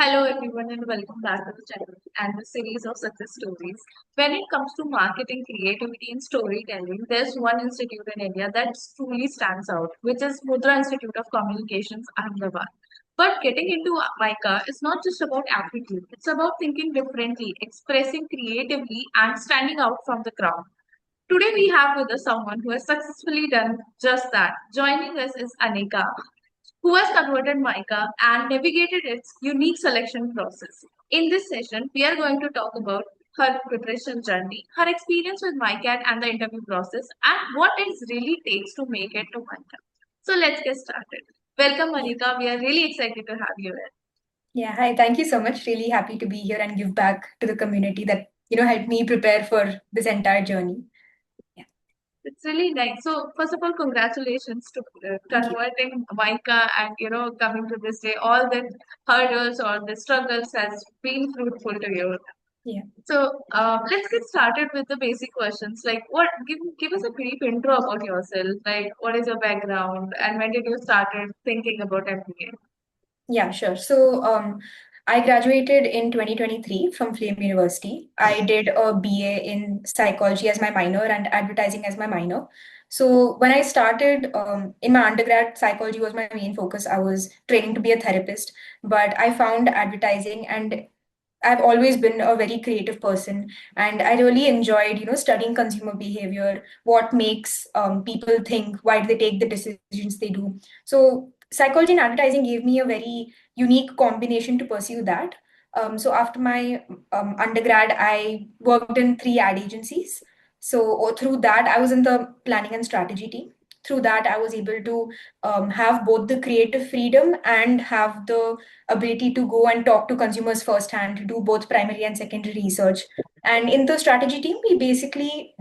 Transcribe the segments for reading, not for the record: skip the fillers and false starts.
Hello everyone and welcome back to the channel and the series of success stories. When it comes to marketing, creativity and storytelling, there's one institute in India that truly stands out, which is Mudra Institute of Communications, Ahmedabad. But getting into MICA is not just about aptitude, it's about thinking differently, expressing creatively and standing out from the crowd. Today we have with us someone who has successfully done just that. Joining us is Anika, who has converted MICA and navigated its unique selection process. In this session, we are going to talk about her preparation journey, her experience with MICAT and the interview process, and what it really takes to make it to MICA. So let's get started. Welcome, Yeah. Anika. We are really excited to have you here. Yeah. Hi. Thank you so much. Really happy to be here and give back to the community that, helped me prepare for this entire journey. Yeah. It's really nice. So, first of all, congratulations to Thank you. converting MICA and coming to this day. All the hurdles or the struggles has been fruitful to you. Yeah. So let's get started with the basic questions. Like, what? Give us a brief intro about yourself. Like, what is your background, and when did you started thinking about MBA? Yeah, sure. So, I graduated in 2023 from Flame University. I did a BA in psychology as my minor and advertising as my minor. So when I started in my undergrad, psychology was my main focus. I was training to be a therapist, but I found advertising and I've always been a very creative person, and I really enjoyed, studying consumer behavior, what makes people think, why do they take the decisions they do. So psychology and advertising gave me a very unique combination to pursue that. So after my undergrad, I worked in three ad agencies. So through that, I was in the planning and strategy team. Through that, I was able to have both the creative freedom and have the ability to go and talk to consumers firsthand, to do both primary and secondary research. And in the strategy team, we basically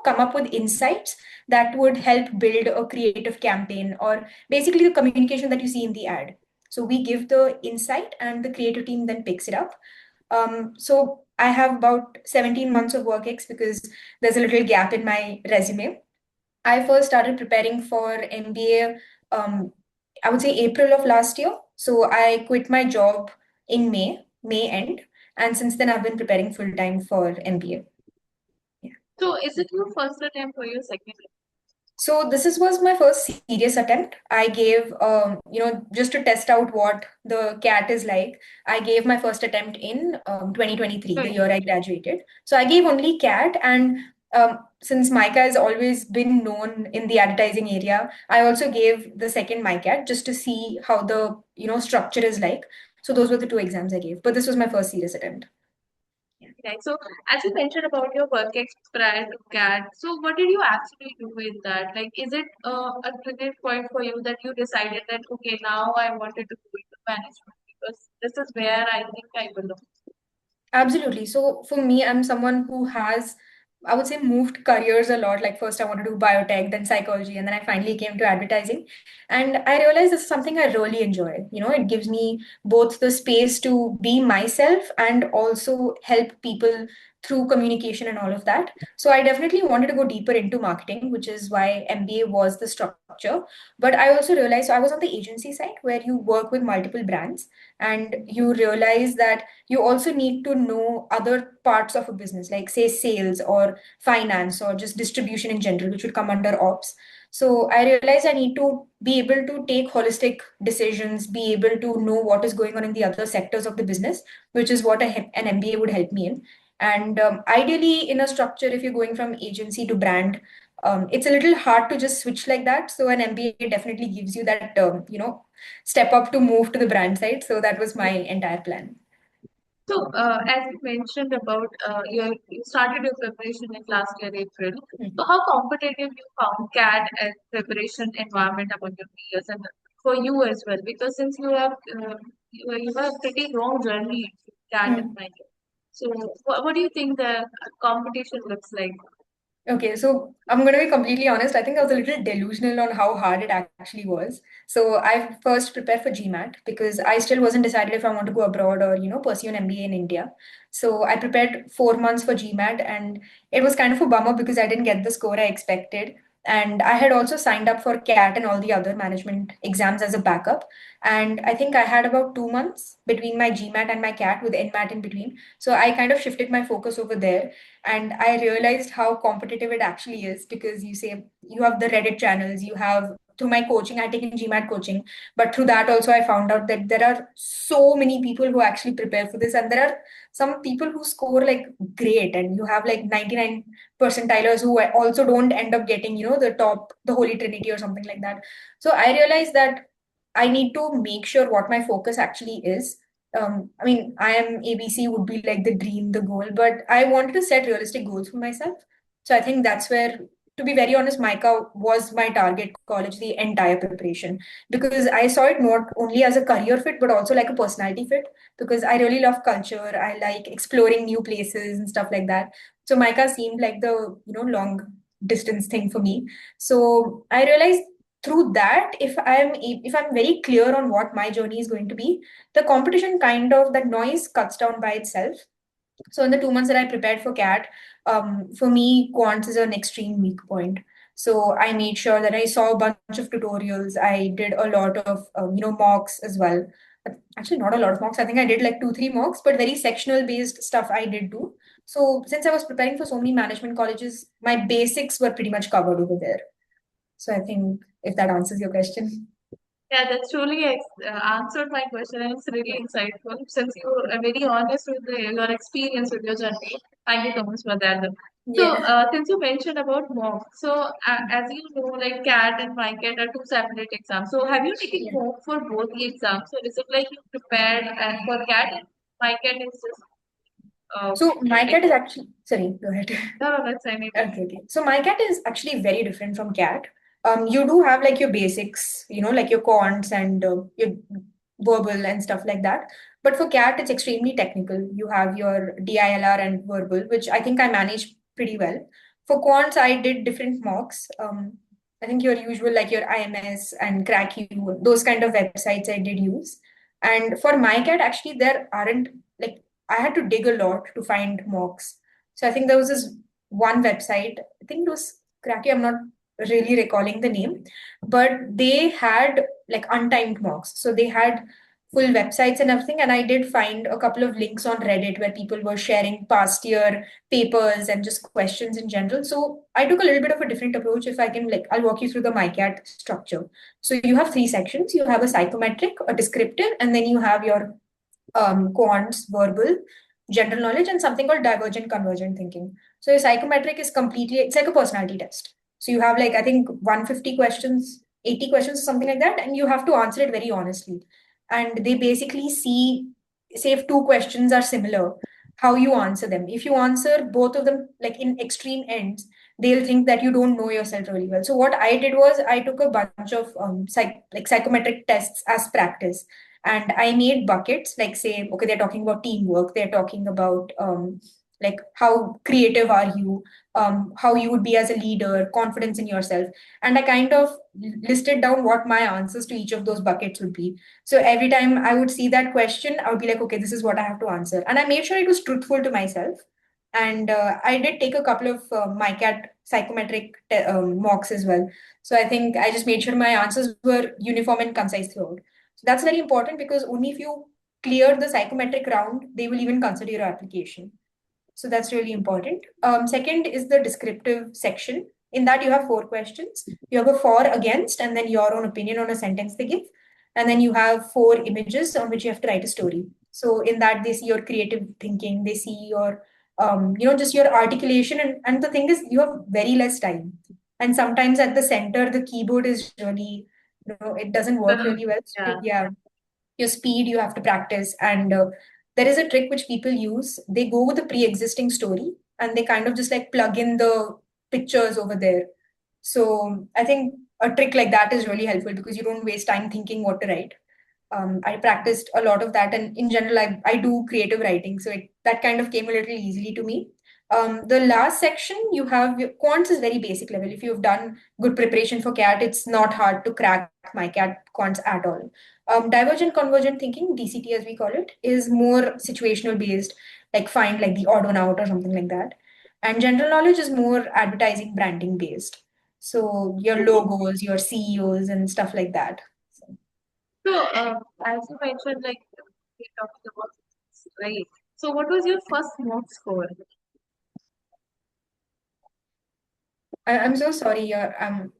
come up with insights that would help build a creative campaign or basically the communication that you see in the ad. So we give the insight and the creative team then picks it up. So I have about 17 months of work ex because there's a little gap in my resume. I first started preparing for MBA, I would say April of last year. So I quit my job in May end. And since then, I've been preparing full time for MBA. Yeah. So, is it your first attempt or your second? So was my first serious attempt. I gave, just to test out what the CAT is like. I gave my first attempt in 2023, the Attempt? year I graduated. So I gave only CAT, and since MICA has always been known in the advertising area, I also gave the second MICAT just to see how the structure is like. So those were the two exams I gave, but this was my first serious attempt. Right. So, as you mentioned about your work ex prior to CAT, so what did you actually do with that? Like, is it a trigger point for you that you decided that okay, now I wanted to go into management because this is where I think I belong. Absolutely. So for me, I'm someone who has, I would say, moved careers a lot. Like first I wanted to do biotech, then psychology, and then I finally came to advertising. And I realized this is something I really enjoy. It gives me both the space to be myself and also help people through communication and all of that. So I definitely wanted to go deeper into marketing, which is why MBA was the structure. But I also realized, so I was on the agency side where you work with multiple brands and you realize that you also need to know other parts of a business, like say sales or finance or just distribution in general, which would come under ops. So I realized I need to be able to take holistic decisions, be able to know what is going on in the other sectors of the business, which is what an MBA would help me in. And ideally, in a structure, if you're going from agency to brand, it's a little hard to just switch like that. So an MBA definitely gives you that, step up to move to the brand side. So that was my entire plan. So, as you mentioned about you started your preparation in last year April. So, Mhm. how competitive you found CAD as preparation environment among your peers and for you as well? Because since you have you have a pretty long journey to CAD and Mm. MICA. So, what do you think the competition looks like? Okay, so I'm going to be completely honest. I think I was a little delusional on how hard it actually was. So I first prepared for GMAT because I still wasn't decided if I want to go abroad or, pursue an MBA in India. So I prepared 4 months for GMAT and it was kind of a bummer because I didn't get the score I expected. And I had also signed up for CAT and all the other management exams as a backup. And I think I had about 2 months between my GMAT and my CAT with NMAT in between. So I kind of shifted my focus over there. And I realized how competitive it actually is, because you say you have the Reddit channels, you have, through my coaching, I taken GMAT coaching, but through that also I found out that there are so many people who actually prepare for this, and there are some people who score like great, and you have like 99 percentilers who also don't end up getting, the top, the holy trinity or something like that. So I realized that I need to make sure what my focus actually is. I mean, I am ABC would be like the dream, the goal, but I wanted to set realistic goals for myself. So I think that's where, to be very honest, MICA was my target college the entire preparation, because I saw it not only as a career fit, but also like a personality fit, because I really love culture. I like exploring new places and stuff like that. So MICA seemed like the, long distance thing for me. So I realized through that, if I'm very clear on what my journey is going to be, the competition, kind of that noise cuts down by itself. So in the 2 months that I prepared for CAT, for me, quants is an extreme weak point. So I made sure that I saw a bunch of tutorials. I did a lot of mocks as well. Actually, not a lot of mocks. I think I did like 2, 3 mocks, but very sectional based stuff I did too. So since I was preparing for so many management colleges, my basics were pretty much covered over there. So I think if that answers your question. Yeah, that's truly answered my question, and it's really insightful. Since you are very honest with your experience with your journey, thank you so much for that. So, Yeah. since you mentioned about mock, so as you know, like CAT and MICAT are two separate exams. So, have you taken Yeah. mock for both the exams? So, is it like you prepared and for CAT and MICAT is just So like MyCat is actually, sorry, go ahead. no, no, that's anything. Okay, okay. So MyCat is actually very different from CAT. You do have like your basics, like your quants and your verbal and stuff like that. But for CAT, it's extremely technical. You have your DILR and verbal, which I think I managed pretty well. For quants, I did different mocks. I think your usual, like your IMS and CrackU, those kind of websites I did use. And for MyCat, actually, there aren't, like, I had to dig a lot to find mocks. So I think there was this one website, I think it was Cracky, I'm not really recalling the name, but they had like untimed mocks. So they had full websites and everything. And I did find a couple of links on Reddit where people were sharing past year papers and just questions in general. So I took a little bit of a different approach. If I can, like, I'll walk you through the MyCat structure. So you have 3 sections. You have a psychometric, a descriptive, and then you have your quants, verbal, general knowledge, and something called divergent convergent thinking. So your psychometric is completely, it's like a personality test. So you have like, I think 150 questions, 80 questions, something like that, and you have to answer it very honestly. And they basically see, say if 2 questions are similar, how you answer them. If you answer both of them like in extreme ends, they'll think that you don't know yourself really well. So what I did was I took a bunch of psychometric tests as practice, and I made buckets, like say, okay, they're talking about teamwork, they're talking about like how creative are you, how you would be as a leader, confidence in yourself. And I kind of listed down what my answers to each of those buckets would be. So every time I would see that question, I would be like, okay, this is what I have to answer. And I made sure it was truthful to myself. And I did take a couple of MyCat psychometric mocks as well. So I think I just made sure my answers were uniform and concise throughout. So that's very important, because only if you clear the psychometric round, they will even consider your application. So that's really important. Second is the descriptive section. In that, you have 4 questions. You have a for, against, and then your own opinion on a sentence they give. And then you have 4 images on which you have to write a story. So in that, they see your creative thinking, they see your, just your articulation. And the thing is, you have very less time. And sometimes at the center, the keyboard is really, it doesn't work really well. So, Yeah. yeah, your speed you have to practice. And there is a trick which people use. They go with a pre-existing story and they kind of just like plug in the pictures over there. So I think a trick like that is really helpful, because you don't waste time thinking what to write. I practiced a lot of that, and in general, I do creative writing, so that kind of came a little easily to me. The last section, you have your quants is very basic level. If you've done good preparation for CAT, it's not hard to crack my CAT quants at all. Divergent convergent thinking, DCT as we call it, is more situational based, like find like the odd one out or something like that. And general knowledge is more advertising branding based. So your logos, your CEOs, and stuff like that. So So, as you mentioned, like we talked about, right? So, what was your first mock score? I'm so sorry,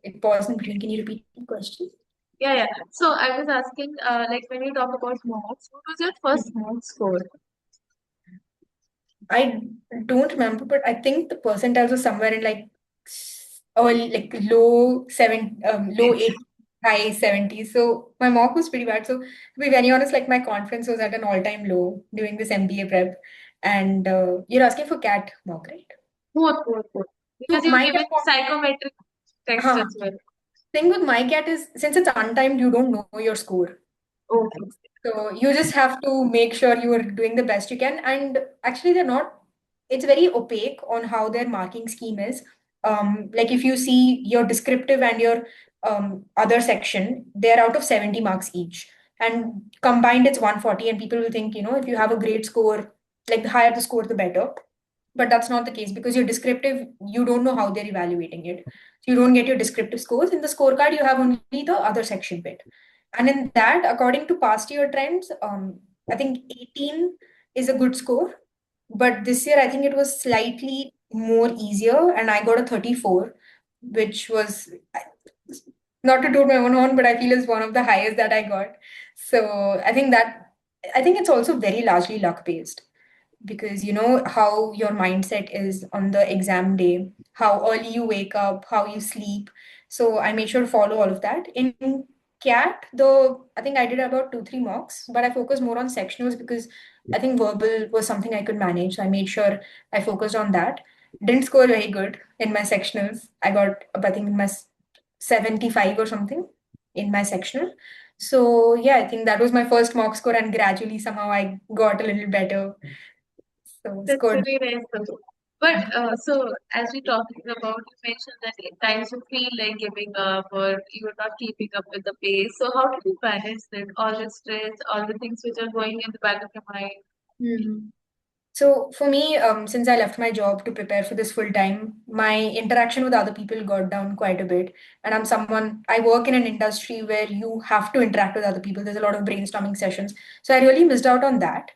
it paused in between. Can you repeat the question? Yeah, yeah. So, I was asking, like when you talk about mocks, what was your first mock score? I don't remember, but I think the percentiles was somewhere in like early, like low 80s, high 70s. So my mock was pretty bad. So to be very honest, like my confidence was at an all-time low doing this MBA prep. And you're asking for CAT mock, right? Both. So Because you're my giving CAT mock, psychometric test huh, as well. thing with my CAT is since it's untimed, you don't know your score. Okay. So you just have to make sure you are doing the best you can. And actually, they're not, it's very opaque on how their marking scheme is. Like if you see your descriptive and your other section, they're out of 70 marks each. And combined, it's 140. And people will think, if you have a great score, like the higher the score, the better. But that's not the case because your descriptive, you don't know how they're evaluating it. So you don't get your descriptive scores. In the scorecard, you have only the other section bit. And in that, according to past year trends, I think 18 is a good score. But this year, I think it was slightly more easier, and I got a 34, which was not to toot my own horn, but I feel is one of the highest that I got. So I think it's also very largely luck based because you know how your mindset is on the exam day, how early you wake up, how you sleep. So I made sure to follow all of that. In CAT, though, I think I did about 2, 3 mocks, but I focused more on sectionals because I think verbal was something I could manage. So I made sure I focused on that. Didn't score very good in my sectionals. I got, I think, in my 75 or something in my sectional. So yeah, I think that was my first mock score, and gradually somehow I got a little better. So That's scored. really nice though. But so as we talking about, you mentioned that at times you feel like giving up or you're not keeping up with the pace. So how did you manage that? All the stress, all the things which are going in the back of your mind. Mhm. So for me, since I left my job to prepare for this full time, my interaction with other people got down quite a bit. And I work in an industry where you have to interact with other people. There's a lot of brainstorming sessions. So I really missed out on that.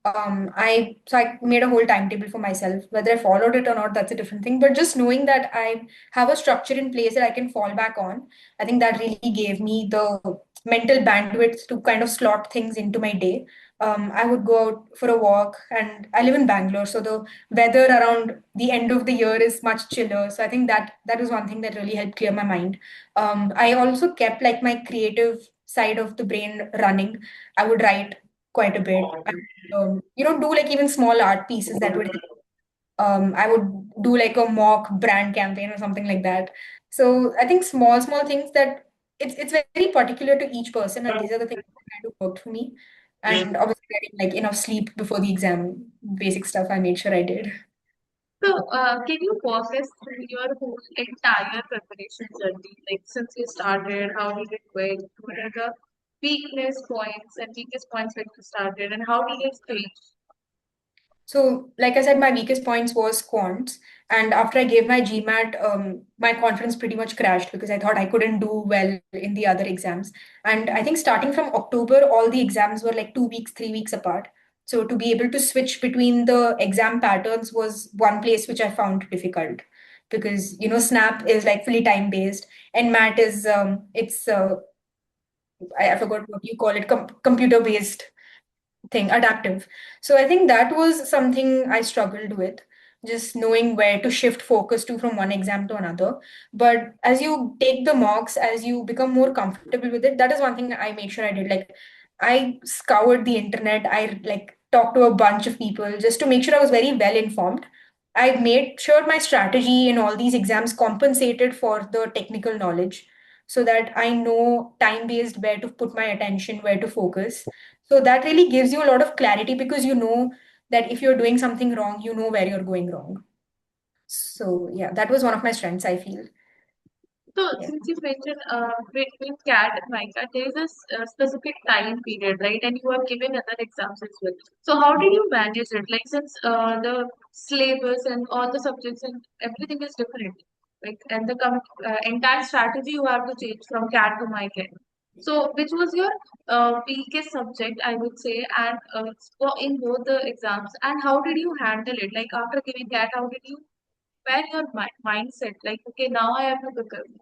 I made a whole timetable for myself. Whether I followed it or not, that's a different thing. But just knowing that I have a structure in place that I can fall back on, I think that really gave me the mental bandwidth to kind of slot things into my day. I would go out for a walk, and I live in Bangalore, so the weather around the end of the year is much chiller. So I think that was one thing that really helped clear my mind. I also kept like my creative side of the brain running. I would write quite a bit. Do like even small art pieces that would I would do like a mock brand campaign or something like that. So I think small things that it's very particular to each person, and these are the things that kind of worked for me. And obviously getting like enough sleep before the exam, basic stuff I made sure I did. So can you walk us through your whole entire preparation journey? Like since you started, how did it went? What are the weakness points and weakest points when you started, and how did it change? So, like I said, my weakest points was quants. And after I gave my GMAT, my confidence pretty much crashed because I thought I couldn't do well in the other exams. And I think starting from October, all the exams were like 2 weeks, 3 weeks apart. So to be able to switch between the exam patterns was one place which I found difficult because Snap is like fully time based, and MAT is it's I forgot what you call it, computer based thing, adaptive. So I think that was something I struggled with, just knowing where to shift focus to from one exam to another. But as you take the mocks, as you become more comfortable with it, that is one thing I made sure I did. Like I scoured the internet, I like talked to a bunch of people just to make sure I was very well informed. I made sure my strategy in all these exams compensated for the technical knowledge so that I know time based where to put my attention, where to focus. So that really gives you a lot of clarity because you know that if you're doing something wrong, you know where you're going wrong. So yeah, that was one of my strengths, I feel. So, Yeah. since you mentioned between CAT and MICA, there is a specific time period, right? And you are given other exams as well. So, how did you manage it? Like, since the syllabus and all the subjects and everything is different. like, and the entire strategy you have to change from CAT to MICAT. So, which was your weakest subject, I would say, and in both the exams, and how did you handle it? Like after giving CAT, how did you prepare your mindset? Like, okay, now I have to become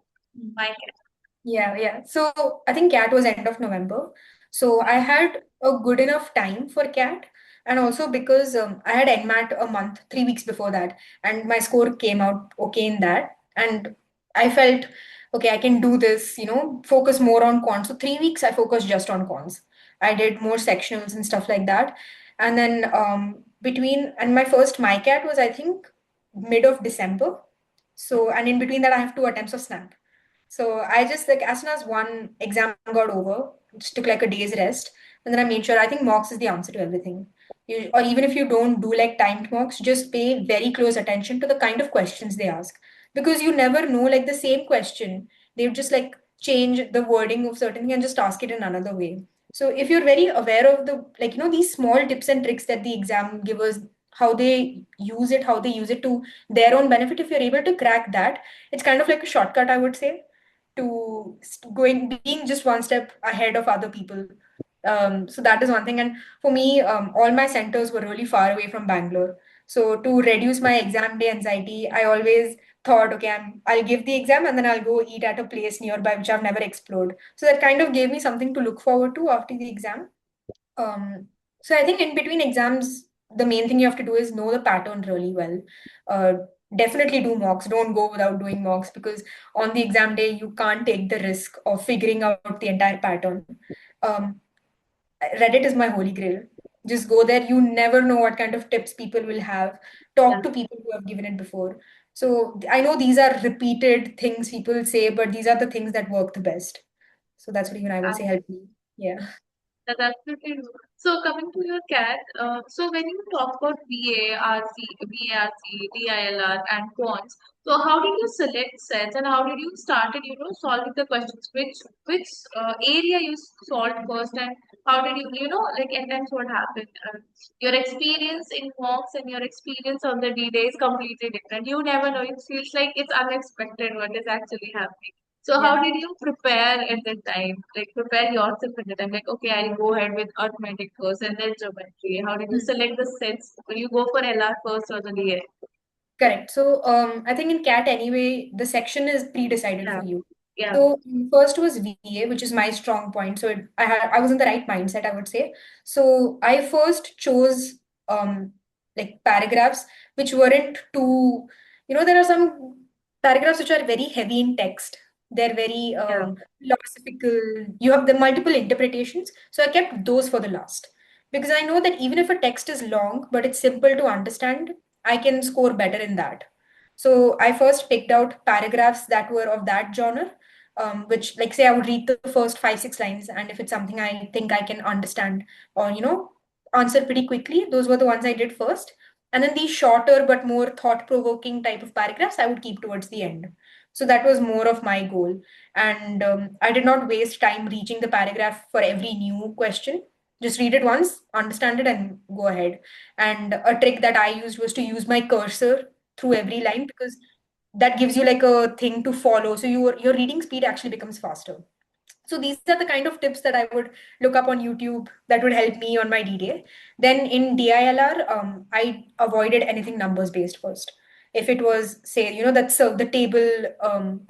MICAT. Yeah, yeah. So I think CAT was end of November. So I had a good enough time for CAT. And also because I had NMAT a month, 3 weeks before that. And my score came out okay in that. And I felt, okay, I can do this, focus more on cons. So 3 weeks I focused just on cons. I did more sectionals and stuff like that. And then and my first MyCat was, I think, mid of December. So, and in between that, I have 2 attempts of SNAP. So I just like as soon as one exam got over, just took like a day's rest, and then I made sure I think mocks is the answer to everything. Or even if you don't do like timed mocks, just pay very close attention to the kind of questions they ask. Because you never know, like the same question, they would just like change the wording of certain thing and just ask it in another way. So if you're very aware of the like these small tips and tricks that the exam givers how they use it to their own benefit, if you're able to crack that, it's kind of like a shortcut, I would say, to going being just one step ahead of other people. So that is one thing. And for me, all my centers were really far away from Bangalore. So to reduce my exam day anxiety, I always thought, okay, I'll give the exam and then I'll go eat at a place nearby which I've never explored. So that kind of gave me something to look forward to after the exam. Um, so I think in between exams, the main thing you have to do is know the pattern really well. Uh, Definitely do mocks. Don't go without doing mocks because on the exam day you can't take the risk of figuring out the entire pattern. Um, Reddit is my holy grail. Just go there. You never know what kind of tips people will have. Yeah, Talk to people who have given it before. So I know these are repeated things people say, but these are the things that work the best. So that's what even I would say helped me. Yeah. that's absolutely true. So coming to your cat, so when you talk about VARC, DILR, and quants, so how did you select sets and how did you started, solving the questions? Which area you solved first, and how did you, like, and then what happened? Your experience in mocks and your experience on the D day is completely different. You never know. It feels like it's unexpected what is actually happening. So Yeah. how did you prepare at the time? Like prepare yourself at the time. Like, okay, I'll go ahead with arithmetic first and then geometry. How did you select the sets? Will you go for LR first or the DA? Correct. So I think in CAT anyway, the section is pre-decided Yeah. for you. Yeah. So first was VA, which is my strong point. So I was in the right mindset, I would say. So I first chose like paragraphs which weren't too, there are some paragraphs which are very heavy in text. They're very Yeah. philosophical. You have the multiple interpretations. So I kept those for the last. Because I know that even if a text is long, but it's simple to understand, I can score better in that. So I first picked out paragraphs that were of that genre, which, like, say, I would read the first 5, 6 lines, and if it's something I think I can understand or, answer pretty quickly, those were the ones I did first. And then these shorter but more thought-provoking type of paragraphs I would keep towards the end. So that was more of my goal. And I did not waste time reaching the paragraph for every new question. Just read it once, understand it, and go ahead. And a trick that I used was to use my cursor through every line because that gives you like a thing to follow. So your reading speed actually becomes faster. So these are the kind of tips that I would look up on YouTube that would help me on my D-Day. Then in DILR, I avoided anything numbers based first. If it was, say, that's the table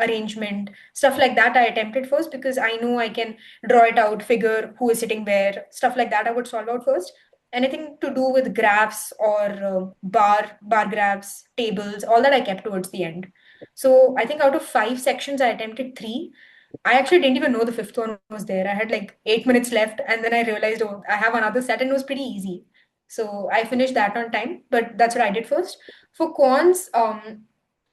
arrangement, stuff like that, I attempted first because I know I can draw it out, figure who is sitting where, stuff like that, I would solve out first. Anything to do with graphs or bar graphs, tables, all that I kept towards the end. So I think out of 5 sections, I attempted 3. I actually didn't even know the fifth one was there. I had like 8 minutes left, and then I realized, oh, I have another set, and it was pretty easy. So I finished that on time, but that's what I did first. For quants,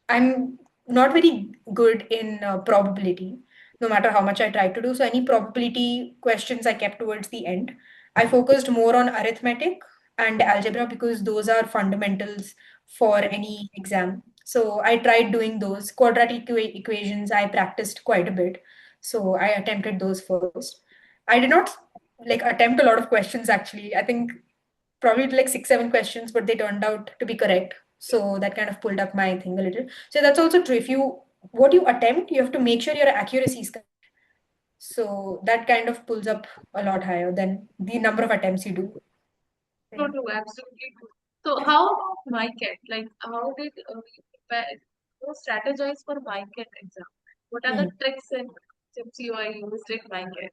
I'm not very good in probability, no matter how much I tried to do. So any probability questions I kept towards the end. I focused more on arithmetic and algebra because those are fundamentals for any exam. So I tried doing those quadratic equations. I practiced quite a bit. So I attempted those first. I did not like attempt a lot of questions actually. I think probably like 6, 7 questions, but they turned out to be correct. So that kind of pulled up my thing a little. So that's also true. If you what you attempt, you have to make sure your accuracy is correct. So that kind of pulls up a lot higher than the number of attempts you do. So Yeah. true, absolutely true. So how about MICAT? Like, how did you prepare, you strategize for MICAT exam? What are the Hmm. tricks and tips you are used in MICAT?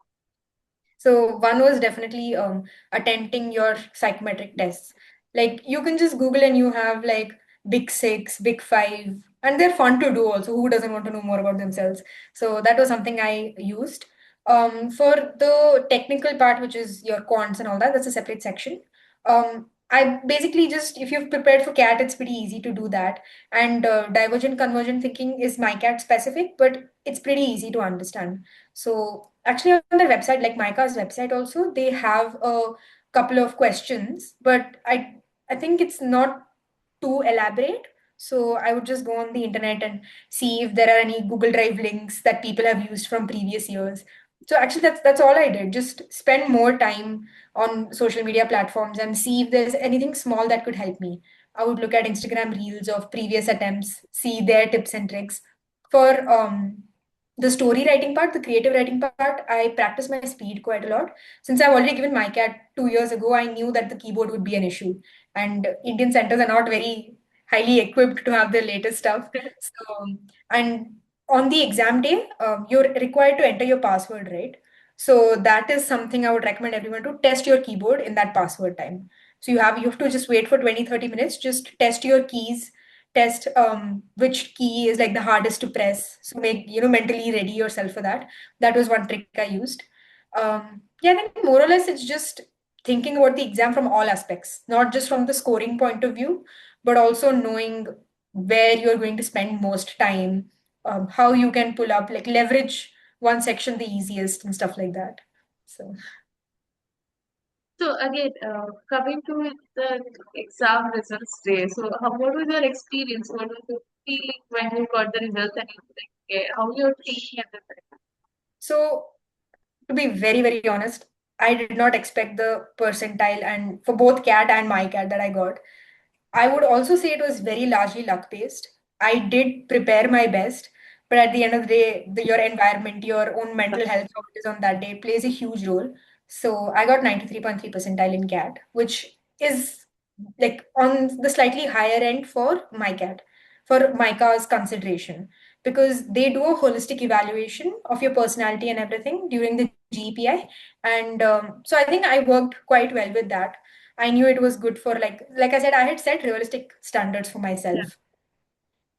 So one was definitely attempting your psychometric tests. Like you can just Google and you have like Big Six, Big Five, and they're fun to do also. Who doesn't want to know more about themselves? So that was something I used. For the technical part, which is your quants and all that, that's a separate section. I basically just, if you've prepared for CAT, it's pretty easy to do that. And divergent convergent thinking is MyCat specific, but it's pretty easy to understand. So actually on the website, like MICA's website also, they have a couple of questions, but I think it's not too elaborate. So I would just go on the internet and see if there are any Google Drive links that people have used from previous years. So actually that's all I did. Just spend more time on social media platforms and see if there's anything small that could help me. I would look at Instagram reels of previous attempts, see their tips and tricks. For the story writing part, the creative writing part, I practice my speed quite a lot. Since I've already given MyCat 2 years ago, I knew that the keyboard would be an issue. And Indian centers are not very highly equipped to have the latest stuff. So, and on the exam day, you're required to enter your password, right? So that is something I would recommend everyone to test your keyboard in that password time. So you have to just wait for 20-30 minutes, just test your keys, test which key is like the hardest to press. So make mentally ready yourself for that. That was one trick I used. Yeah, I think more or less it's just thinking about the exam from all aspects, not just from the scoring point of view, but also knowing where you're going to spend most time, how you can pull up, like leverage one section the easiest and stuff like that. So. So again, coming to the exam results day. So what was your experience? What was the feeling when you got the results and you were like, okay, how you're thinking at the time? So to be very, very honest, I did not expect the percentile and for both cat and my cat that I got. I would also say it was very largely luck based. I did prepare my best, but at the end of the day, your environment, your own mental health, how it is on that day, plays a huge role. So I got 93.3 percentile in cat, which is like on the slightly higher end for my cat, for MICA's consideration, because they do a holistic evaluation of your personality and everything during the GPI. And so I think I worked quite well with that. I knew it was good for like I said, I had set realistic standards for Yeah. myself.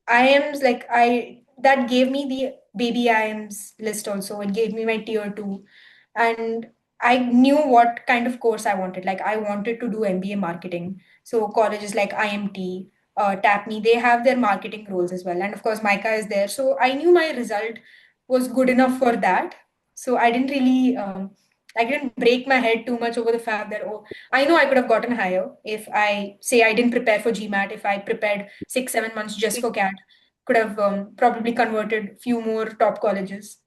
IIMs, like I that gave me the baby IIMs list also. It gave me my tier two. And I knew what kind of course I wanted. Like I wanted to do MBA marketing. So colleges like IMT, TAPME, they have their marketing roles as well. And of course, MICA is there. So I knew my result was good enough for that. So I didn't break my head too much over the fact that, oh, I know I could have gotten higher if I say I didn't prepare for GMAT, if I prepared 6-7 months just for CAT, could have probably converted few more top colleges.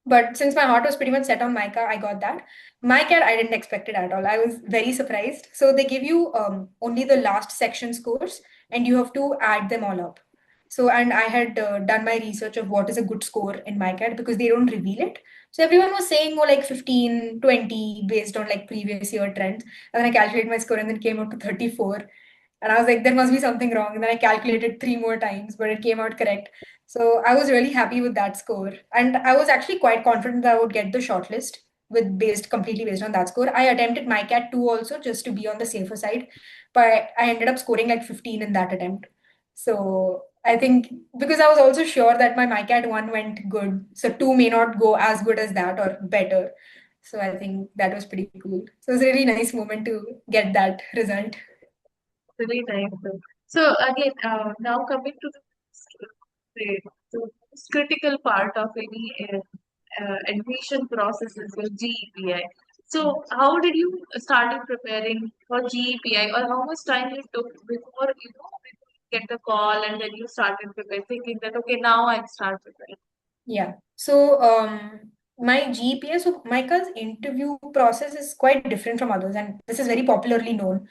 But since my heart was pretty much set on MICA, I got that. MICAT, I didn't expect it at all. I was very surprised. So they give you only the last section scores and you have to add them all up. So, and I had done my research of what is a good score in MICAT because they don't reveal it. So everyone was saying, oh, like 15, 20 based on like previous year trends. And then I calculated my score and then came out to 34. And I was like, there must be something wrong. And then I calculated three more times, but it came out correct. So I was really happy with that score. And I was actually quite confident that I would get the shortlist with completely based on that score. I attempted MyCat 2 also just to be on the safer side, but I ended up scoring like 15 in that attempt. So I think because I was also sure that my MyCat 1 went good. So 2 may not go as good as that or better. So I think that was pretty cool. So it was a really nice moment to get that result. Really nice. So again, now coming to the most critical part of any admission process is your GEPI. So how did you started preparing for GEPI, or how much time you took before before you get the call and then you started preparing, thinking that okay, now I start preparing. Yeah. So my GPA, so MICA's interview process is quite different from others, and this is very popularly known.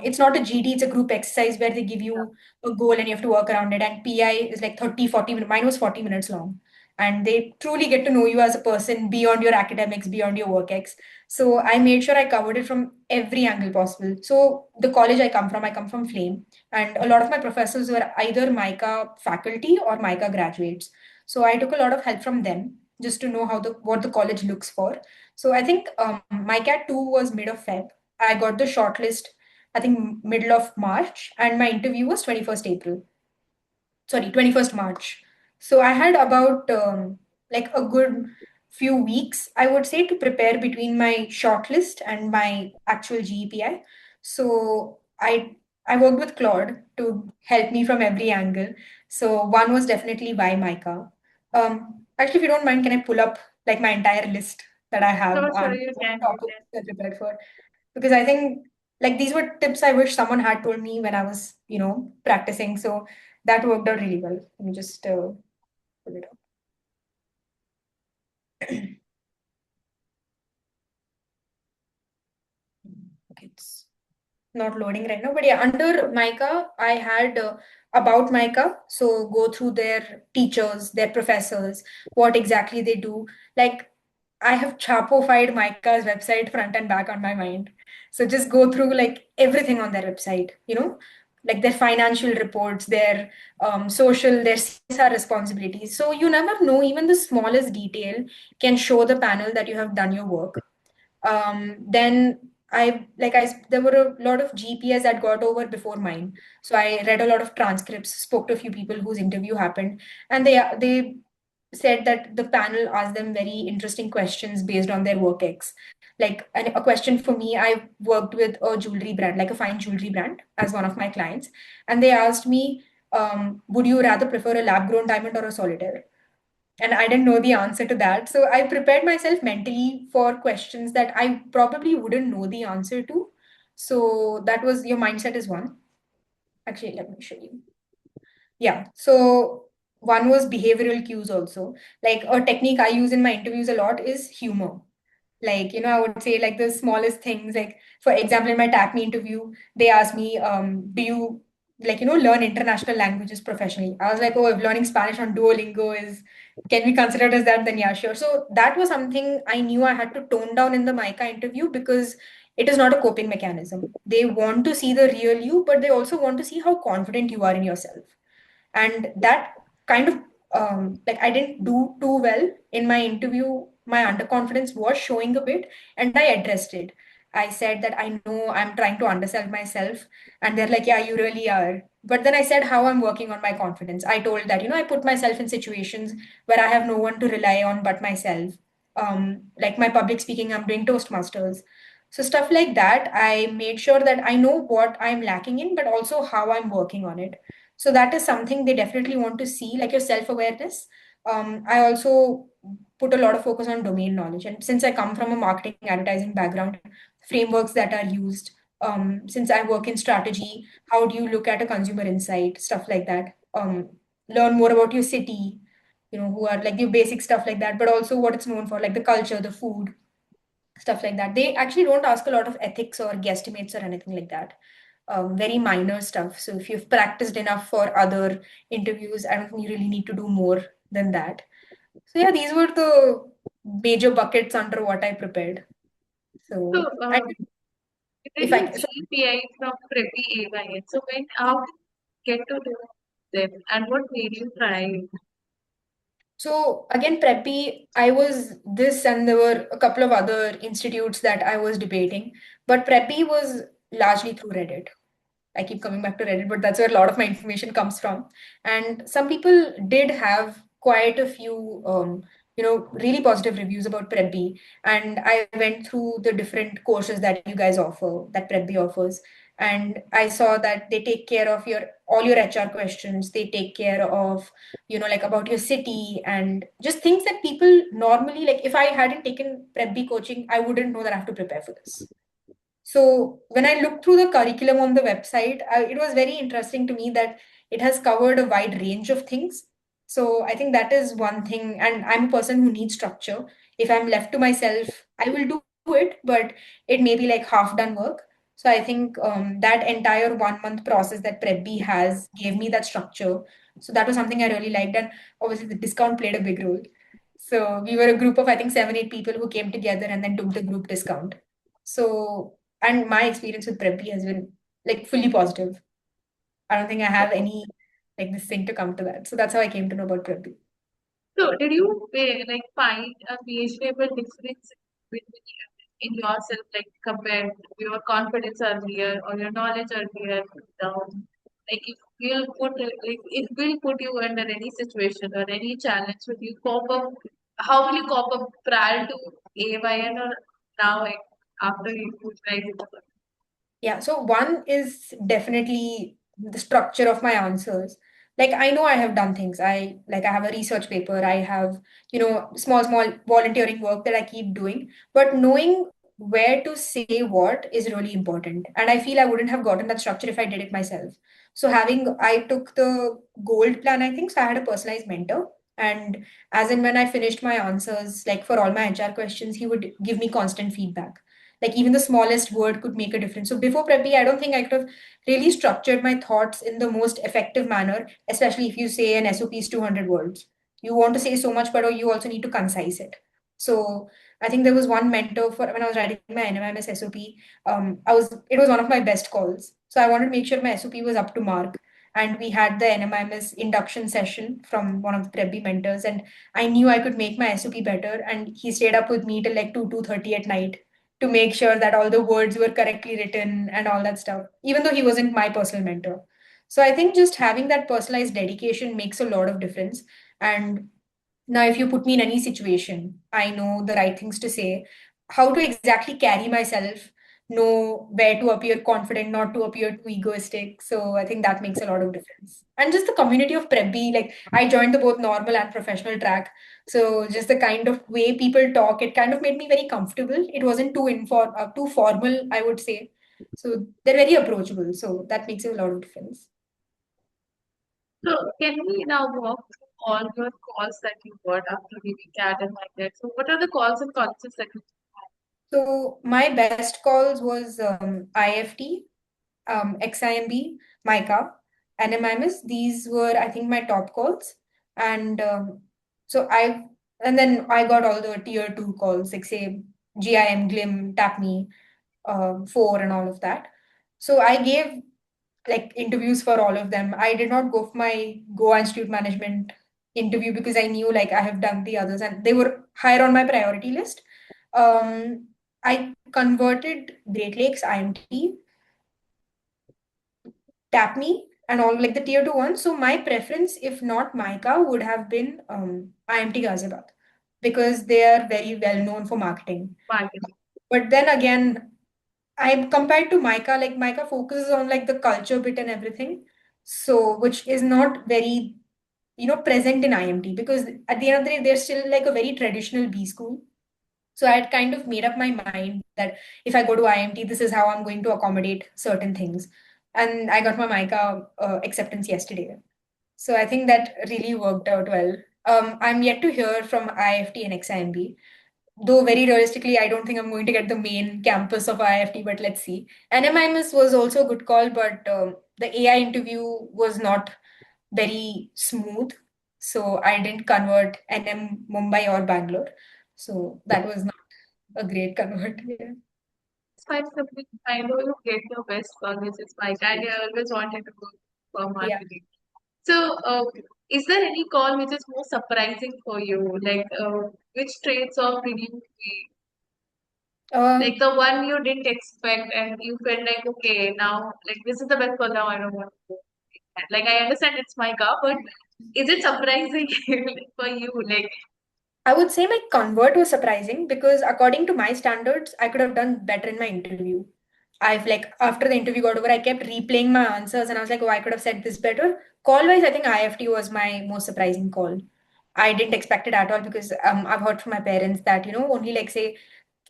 It's not a GD, it's a group exercise where they give you a goal and you have to work around it. And PI is like 30, 40 minutes. Mine was 40 minutes long. And they truly get to know you as a person beyond your academics, beyond your work ex. So I made sure I covered it from every angle possible. So the college I come from Flame, and a lot of my professors were either MICA faculty or MICA graduates. So I took a lot of help from them just to know how the what the college looks for. So I think MICAT 2 was mid of Feb. I got the shortlist, I think middle of March, and my interview was 21st April. Sorry, 21st March. So I had about like a good few weeks, I would say, to prepare between my shortlist and my actual GEPI. So I worked with Claude to help me from every angle. So one was definitely why MICA. Actually, if you don't mind, can I pull up like my entire list that I have Sure, sure, on you what can, you topics can. I prepared for? Because I think like these were tips I wish someone had told me when I was, practicing. So that worked out really well. Let me just pull it up. Okay, it's not loading right now. But yeah, under MICA, I had about MICA. So go through their teachers, their professors, what exactly they do. Like I have chapofied MICA's website front and back on my mind. So just go through like everything on their website, like their financial reports, their social, their CSR responsibilities. So you never know, even the smallest detail can show the panel that you have done your work. Then there were a lot of GPS that got over before mine. So I read a lot of transcripts, spoke to a few people whose interview happened, and they said that the panel asked them very interesting questions based on their work ex. Like a question for me, I worked with a jewelry brand, like a fine jewelry brand, as one of my clients, and they asked me, would you rather prefer a lab grown diamond or a solitaire? And I didn't know the answer to that. So I prepared myself mentally for questions that I probably wouldn't know the answer to. So that was your mindset is one. Actually, let me show you. Yeah. So one was behavioral cues also. Like a technique I use in my interviews a lot is humor. Like, I would say like the smallest things. Like, for example, in my TAPME interview, they asked me, do you learn international languages professionally? I was like, oh, if learning Spanish on Duolingo can be considered as that, then yeah, sure. So that was something I knew I had to tone down in the MICA interview because it is not a coping mechanism. They want to see the real you, but they also want to see how confident you are in yourself. And that kind of like I didn't do too well in my interview. My underconfidence was showing a bit, and I addressed it. I said that I know I'm trying to undersell myself, and they're like, yeah, you really are. But then I said how I'm working on my confidence. I told that, I put myself in situations where I have no one to rely on but myself. Like my public speaking, I'm doing Toastmasters. So stuff like that, I made sure that I know what I'm lacking in, but also how I'm working on it. So that is something they definitely want to see, like your self-awareness. I also put a lot of focus on domain knowledge. And since I come from a marketing advertising background, frameworks that are used, since I work in strategy, how do you look at a consumer insight, stuff like that. Learn more about your city, who are like your basic stuff like that, but also what it's known for, like the culture, the food, stuff like that. They actually don't ask a lot of ethics or guesstimates or anything like that. Very minor stuff. So if you've practiced enough for other interviews, I don't think you really need to do more than that. So yeah, these were the major buckets under what I prepared. So, So I did if you I so GPI from PrepBee AI? So, how did you get to do them and what made you try it? so again, preppy, I was this, and there were a couple of other institutes that I was debating, but preppy was largely through Reddit. I keep coming back to Reddit, but that's where a lot of my information comes from. And some people did have quite a few, really positive reviews about PrepBee. And I went through the different courses that you guys offer, that PrepBee offers. And I saw that they take care of all your HR questions. They take care of, like about your city and just things that people normally, like if I hadn't taken PrepBee coaching, I wouldn't know that I have to prepare for this. So when I looked through the curriculum on the website, it was very interesting to me that it has covered a wide range of things. So I think that is one thing. And I'm a person who needs structure. if I'm left to myself, I will do it, but it may be like half done work. So I think that entire 1 month process that PrepBee has gave me that structure. So that was something I really liked. And obviously the discount played a big role. So we were a group of, I think, 7, 8 people who came together and then took the group discount. So, and my experience with PrepBee has been like fully positive. I don't think I have any like this thing to come to that. So that's how I came to know about PrepBee. So, did you like find a measurable difference between in yourself, like compared to your confidence earlier or your knowledge earlier down? Like if you'll put like if we'll put you under any situation or any challenge, would you cope up? How will you cope up prior to AYN or now, like after you put like Yeah, so one is definitely the structure of my answers. Like I know I have done things. I have a research paper, I have, small volunteering work that I keep doing, but knowing where to say what is really important. And I feel I wouldn't have gotten that structure if I did it myself. So I took the gold plan, I think. So I had a personalized mentor. And as in when I finished my answers, like for all my HR questions, he would give me constant feedback. Like even the smallest word could make a difference. So before preppy, I don't think I could have really structured my thoughts in the most effective manner, especially if you say an SOP is 200 words. You want to say so much, but you also need to concise it. So I think there was one mentor for when I was writing my NMIMS SOP. It was one of my best calls. So I wanted to make sure my SOP was up to mark. And we had the NMIMS induction session from one of the PrepBee mentors, and I knew I could make my SOP better. And he stayed up with me till like 2:30 at night to make sure that all the words were correctly written and all that stuff, even though he wasn't my personal mentor. So I think just having that personalized dedication makes a lot of difference. And now, if you put me in any situation, I know the right things to say, how to exactly carry myself, know where to appear confident, not to appear too egoistic. So I think that makes a lot of difference. And just the community of PrepBee, like I joined the both normal and professional track. So just the kind of way people talk, it kind of made me very comfortable. It wasn't too formal, I would say. So they're very approachable. So that makes a lot of difference. so can we now walk through all your calls that you got after giving CAT and like that? So what are the calls and concepts that you So my best calls was IFT, XIMB, MICA, NMIMS. These were, I think, my top calls. And so I, and then I got all the tier two calls, like say GIM, GLIM, TAPME, 4, and all of that. So I gave like interviews for all of them. I did not go for my Goa Institute Management interview because I knew like I have done the others and they were higher on my priority list. I converted Great Lakes IMT, TAPME, and all like the tier two ones. So my preference, if not MICA, would have been IMT Ghaziabad because they are very well known for marketing. market? But then again, I compared to MICA, like MICA focuses on like the culture bit and everything. So which is not very, present in IMT because at the end of the day, they're still like a very traditional B school. So I had kind of made up my mind that if I go to IMT, this is how I'm going to accommodate certain things. And I got my MICA acceptance yesterday. So I think that really worked out well. I'm yet to hear from IFT and XIMB. Though very realistically, I don't think I'm going to get the main campus of IFT, but let's see. NMIMS was also a good call, but the AI interview was not very smooth. So I didn't convert NM Mumbai or Bangalore. So that was not a great convert. Yeah. Find something. I know you get your best one, which is my dad. I always wanted to go for Yeah. marketing. So, is there any call which is more surprising for you? Like, which traits of did you see? Like Um, the one you didn't expect, and you felt like, okay, now, like this is the best call. Now I don't want to go. Like I understand it's my car, but is it surprising for you? Like, I would say my convert was surprising because according to my standards, I could have done better in my interview. I've like after the interview got over, I kept replaying my answers and I was like, oh, I could have said this better. Call wise, I think IFT was my most surprising call. I didn't expect it at all because I've heard from my parents that, only like say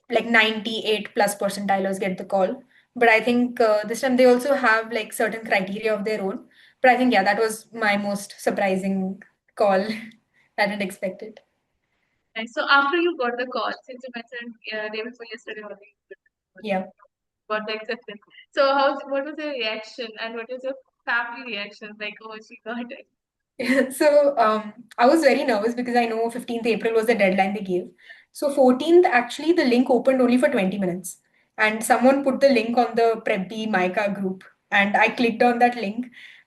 like 98 plus percentilers get the call. But I think this time they also have like certain criteria of their own. But I think, yeah, that was my most surprising call. I didn't expect it. Nice. So after you got the call, since you mentioned day before yesterday only, Yeah. got the acceptance. So what was your reaction and what was your family reaction? Like, oh, she got it. So I was very nervous because I know 15th April was the deadline they gave. So 14th, actually, the link opened only for 20 minutes. And someone put the link on the PrepBee MICA group. And I clicked on that link.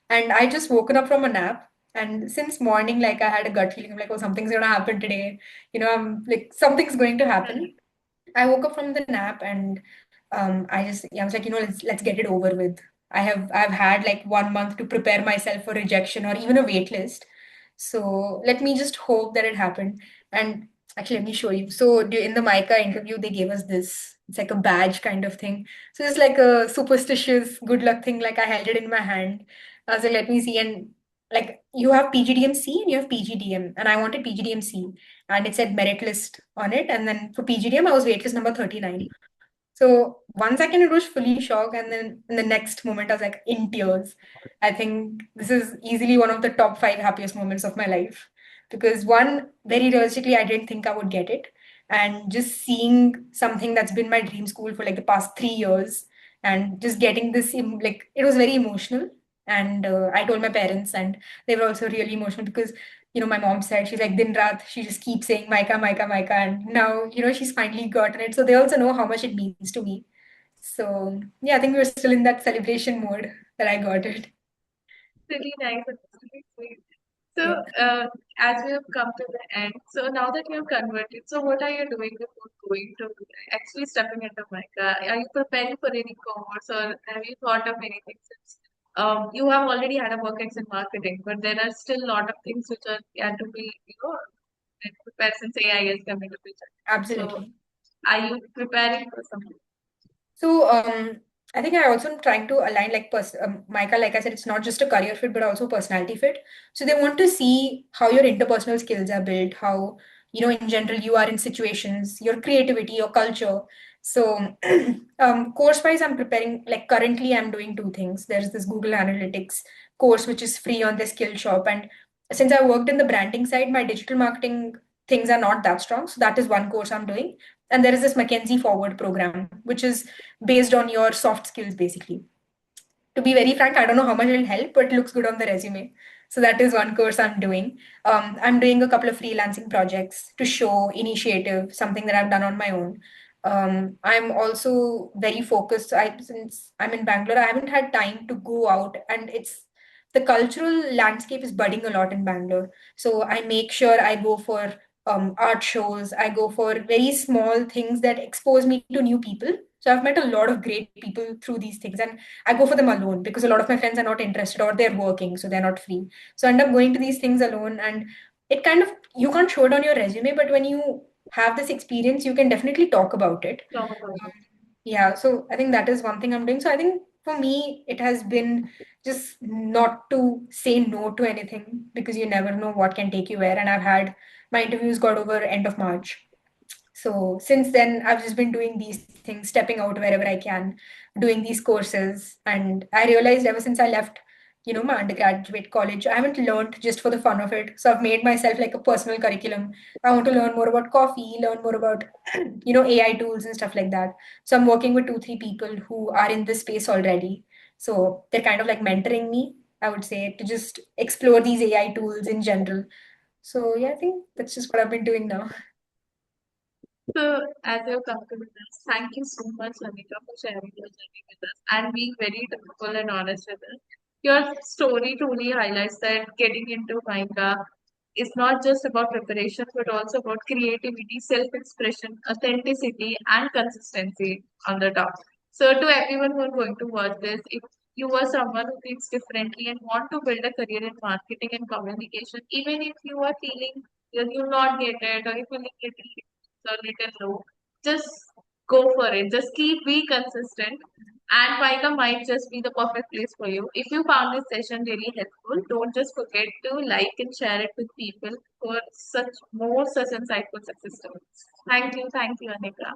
And I just woken up from a nap. And since morning, like I had a gut feeling, I'm like, oh, something's going to happen today. I'm like, something's going to happen. I woke up from the nap and I was like, let's get it over with. I've had like 1 month to prepare myself for rejection or even a wait list. So let me just hope that it happened. And actually, let me show you. So in the MICA interview, they gave us this. It's like a badge kind of thing. So it's like a superstitious good luck thing. Like I held it in my hand. I was like, let me see. And like you have PGDMC and you have PGDM, and I wanted PGDMC, and it said merit list on it. And then for PGDM, I was waitlist number 39. So 1 second it was fully shocked, and then in the next moment I was like in tears. I think this is easily one of the top five happiest moments of my life because one, very realistically, I didn't think I would get it, and just seeing something that's been my dream school for like the past 3 years, and just getting this like it was very emotional. And I told my parents, and they were also really emotional because my mom said she's like din raat, she just keeps saying Micah, Micah, Micah, and now she's finally gotten it. So they also know how much it means to me. So yeah, I think we're still in that celebration mode that I got it. Really nice. And really sweet. So, Yeah, as we have come to the end, so now that you have converted, so what are you doing before going to actually stepping into MICA? Are you preparing for any course or have you thought of anything since you have already had a work ex in marketing, but there are still a lot of things which are yet to be, prepared since AI is coming to picture. So, absolutely. are you preparing for something? So I think I also am trying to align like Michael, like I said, it's not just a career fit, but also personality fit. So they want to see how your interpersonal skills are built, how in general you are in situations, your creativity, your culture. So course-wise, I'm preparing, like currently I'm doing two things. There's this Google Analytics course, which is free on the skill shop. And since I worked in the branding side, my digital marketing things are not that strong. So that is one course I'm doing. And there is this McKinsey Forward program, which is based on your soft skills, basically. To be very frank, I don't know how much it'll help, but it looks good on the resume. So that is one course I'm doing. I'm doing a couple of freelancing projects to show initiative, something that I've done on my own. I'm also very focused. Since I'm in Bangalore, I haven't had time to go out, and it's the cultural landscape is budding a lot in Bangalore. So I make sure I go for art shows. I go for very small things that expose me to new people. So I've met a lot of great people through these things, and I go for them alone because a lot of my friends are not interested or they're working, so they're not free. So I end up going to these things alone, and it kind of you can't show it on your resume, but when you have this experience, you can definitely talk about it. Talk about it. Yeah, so I think that is one thing I'm doing. So I think for me, it has been just not to say no to anything because you never know what can take you where. And I've had my interviews got over end of March. So since then, I've just been doing these things, stepping out wherever I can, doing these courses. And I realized ever since I left, my undergraduate college, I haven't learned just for the fun of it. So I've made myself like a personal curriculum. I want to learn more about coffee, learn more about, AI tools and stuff like that. So I'm working with two, three people who are in this space already. So they're kind of like mentoring me, I would say, to just explore these AI tools in general. So yeah, I think that's just what I've been doing now. So, as you've come to with us, thank you so much, Anika, for sharing your journey with us and being very truthful and honest with us. Your story truly highlights that getting into MICA is not just about preparation, but also about creativity, self-expression, authenticity, and consistency on the top. So, to everyone who are going to watch this, if you are someone who thinks differently and want to build a career in marketing and communication, even if you are feeling that you'll not get it or if you're little or little low, just go for it. Just keep be consistent. And MICA might just be the perfect place for you. If you found this session really helpful, don't just forget to like and share it with people for such more such insightful success stories. Thank you, Anika.